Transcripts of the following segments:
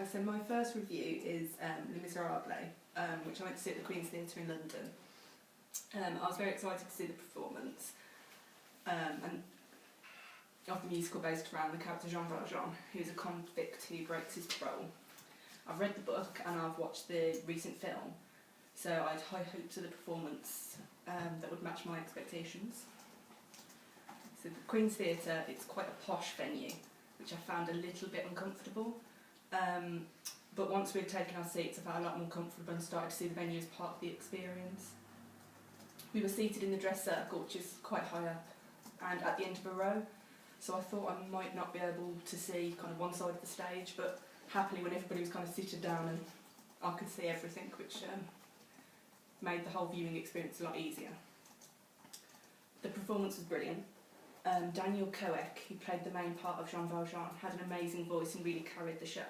So my first review is Les Miserables, which I went to see at the Queen's Theatre in London. I was very excited to see the performance, and of the musical based around the character Jean Valjean, who's a convict who breaks his parole. I've read the book and I've watched the recent film, so I had high hopes of the performance that would match my expectations. So the Queen's Theatre, it's quite a posh venue, which I found a little bit uncomfortable. But once we'd taken our seats, I felt a lot more comfortable and started to see the venue as part of the experience. We were seated in the dress circle, which is quite high up, and at the end of a row, so I thought I might not be able to see kind of one side of the stage, but happily when everybody was kind of seated down and I could see everything, which made the whole viewing experience a lot easier. The performance was brilliant. Daniel Coeck, who played the main part of Jean Valjean, had an amazing voice and really carried the show.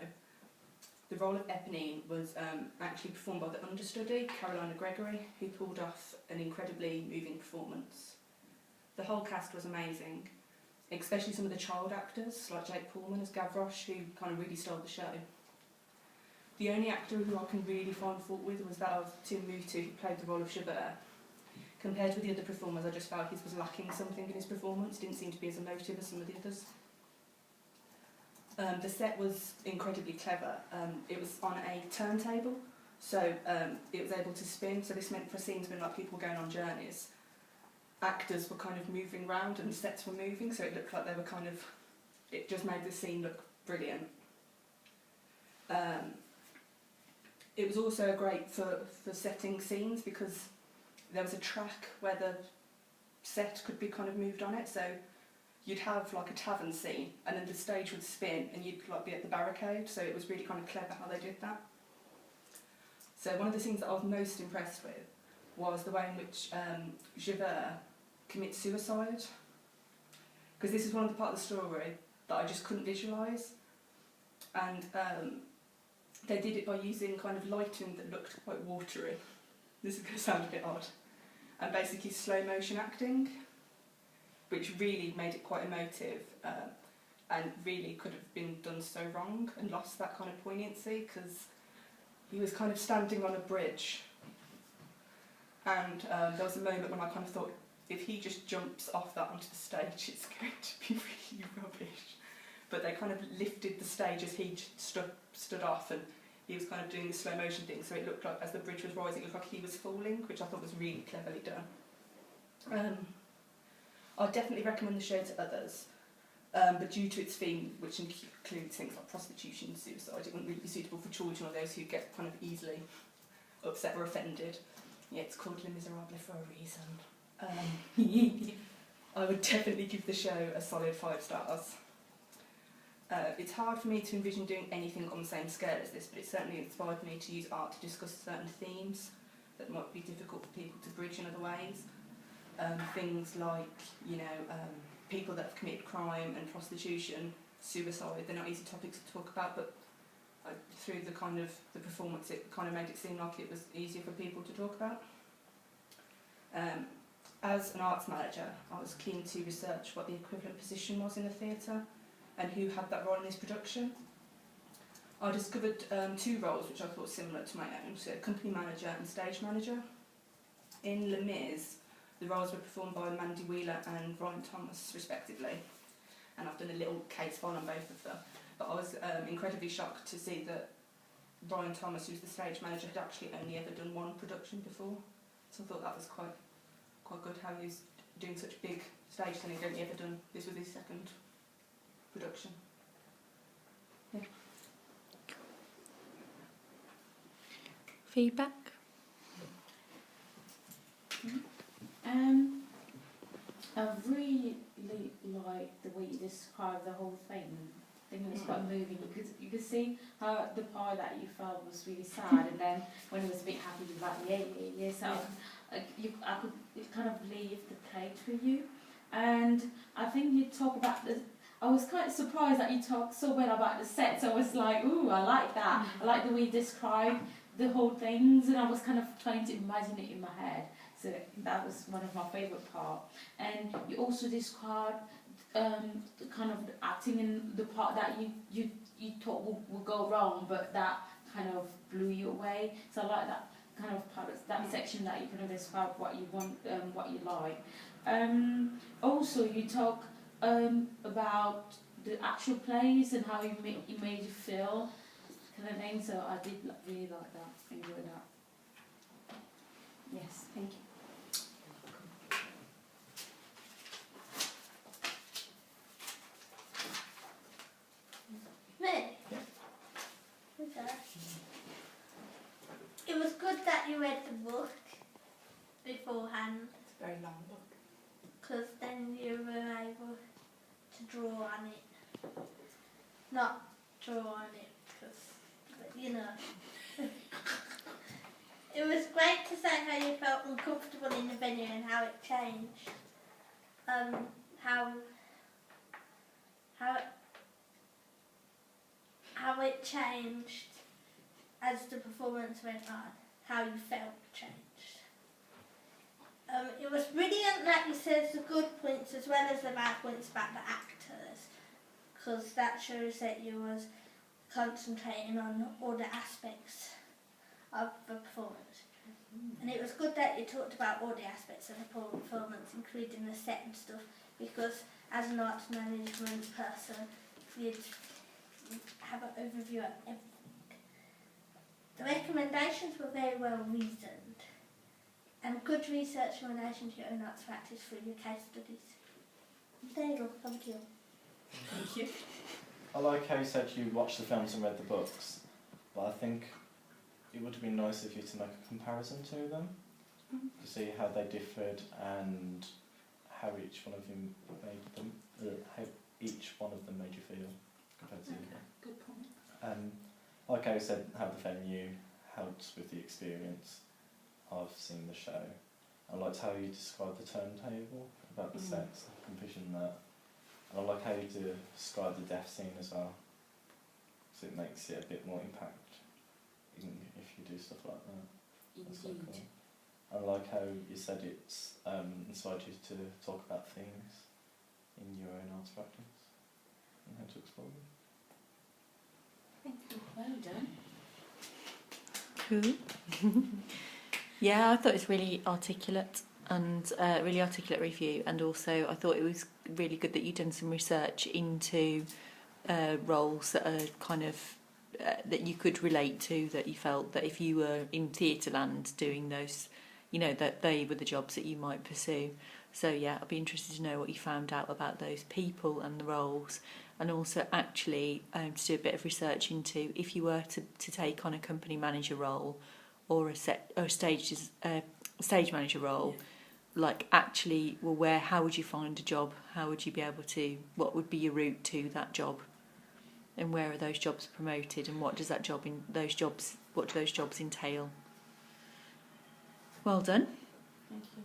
The role of Eponine was actually performed by the understudy, Carolina Gregory, who pulled off an incredibly moving performance. The whole cast was amazing, especially some of the child actors, like Jake Pullman as Gavroche, who kind of really stole the show. The only actor who I can really find fault with was that of Tim Mutu, who played the role of Javert. Compared with the other performers, I just felt he was lacking something in his performance, didn't seem to be as emotive as some of the others. The set was incredibly clever. It was on a turntable, so it was able to spin, so this meant for scenes when like people were going on journeys, actors were kind of moving around and sets were moving, so it looked like they were kind of, it just made the scene look brilliant. It was also great for setting scenes because there was a track where the set could be kind of moved on it, so you'd have like a tavern scene and then the stage would spin and you'd like be at the barricade, so it was really kind of clever how they did that. So one of the things that I was most impressed with was the way in which Javert commits suicide, because this is one of the parts of the story that I just couldn't visualise, and they did it by using kind of lighting that looked quite watery. This is going to sound a bit odd, and basically slow motion acting, which really made it quite emotive, and really could have been done so wrong and lost that kind of poignancy, because he was kind of standing on a bridge, and there was a moment when I kind of thought, if he just jumps off that onto the stage, it's going to be really rubbish. But they kind of lifted the stage as he stood off, and he was kind of doing the slow motion thing, so it looked like as the bridge was rising, it looked like he was falling, which I thought was really cleverly done. I'd definitely recommend the show to others, but due to its theme, which includes things like prostitution and suicide, it wouldn't really be suitable for children or those who get kind of easily upset or offended. Yeah, it's called Les Miserables for a reason. I would definitely give the show a solid 5 stars. It's hard for me to envision doing anything on the same scale as this, but it certainly inspired me to use art to discuss certain themes that might be difficult for people to bridge in other ways. Things like, people that have committed crime and prostitution, suicide, they're not easy topics to talk about, but through the performance, it kind of made it seem like it was easier for people to talk about. As an arts manager, I was keen to research what the equivalent position was in the theatre and who had that role in this production. I discovered 2 roles which I thought similar to my own, so company manager and stage manager. In Les Mis, the roles were performed by Mandy Wheeler and Ryan Thomas, respectively, and I've done a little case file on both of them. But I was incredibly shocked to see that Ryan Thomas, who's the stage manager, had actually only ever done 1 production before, so I thought that was quite good how he was doing such big stage thing. He'd only ever done, this was his 2nd production. Yeah. Feedback? I really like the way you described the whole thing. I think it was quite moving. You could see how the part that you felt was really sad, and then when it was a bit happy, you were like, yeah. So I could kind of leave the plate for you. And I think you talk about I was quite surprised that you talked so well about the set. So I was like, ooh, I like that. I like the way you described the whole things, and I was kind of trying to imagine it in my head. So that was one of my favourite parts. And you also described kind of acting in the part that you thought would go wrong, but that kind of blew you away. So I like that kind of part, that section that you kind of describe what you want, what you like. Also, you talk about the actual plays and how it made you feel, kind of thing. So I did really like that, enjoy that. Yes, thank you. Me? Yeah. Okay. It was good that you read the book beforehand, It's a very long book. because then you were able to draw on it. Not draw on it, because, you know. It was great to say how you felt uncomfortable in the venue and how it changed. How it changed as the performance went on, how you felt changed. It was brilliant that you said the good points as well as the bad points about the actors, because that shows that you was concentrating on all the aspects of the performance. And it was good that you talked about all the aspects of the performance, including the set and stuff, because as an arts management person, you'd have an overview of everything. The recommendations were very well reasoned, and good research in relation to your own arts practice through your case studies. There you go, thank you. Thank you. I like how you said you watched the films and read the books, but I think it would have been nice of you to make a comparison to them, to see how they differed and how each one of you how each one of them made you feel compared to the other. Good point. Like I said, how the venue helped with the experience of seeing the show. I liked how you described the turntable, about the sets, I can envision that. And I like how you describe the death scene as well, so it makes it a bit more impact, even if you do stuff like that. That's so Indeed. cool. I like how you said it's inspired you to talk about things in your own arts practice and how to explore them. Thank you. Well done. Cool. Yeah, I thought it was really articulate and really articulate review, and also I thought it was really good that you'd done some research into roles that are kind of that you could relate to, that you felt that if you were in Theatreland doing those, you know, that they were the jobs that you might pursue. So yeah, I'd be interested to know what you found out about those people and the roles, and also actually to do a bit of research into if you were to take on a company manager role or a stage manager role, like actually, well, how would you find a job? How would you be able to? What would be your route to that job? And where are those jobs promoted? And what does that job What do those jobs entail? Well done. Thank you.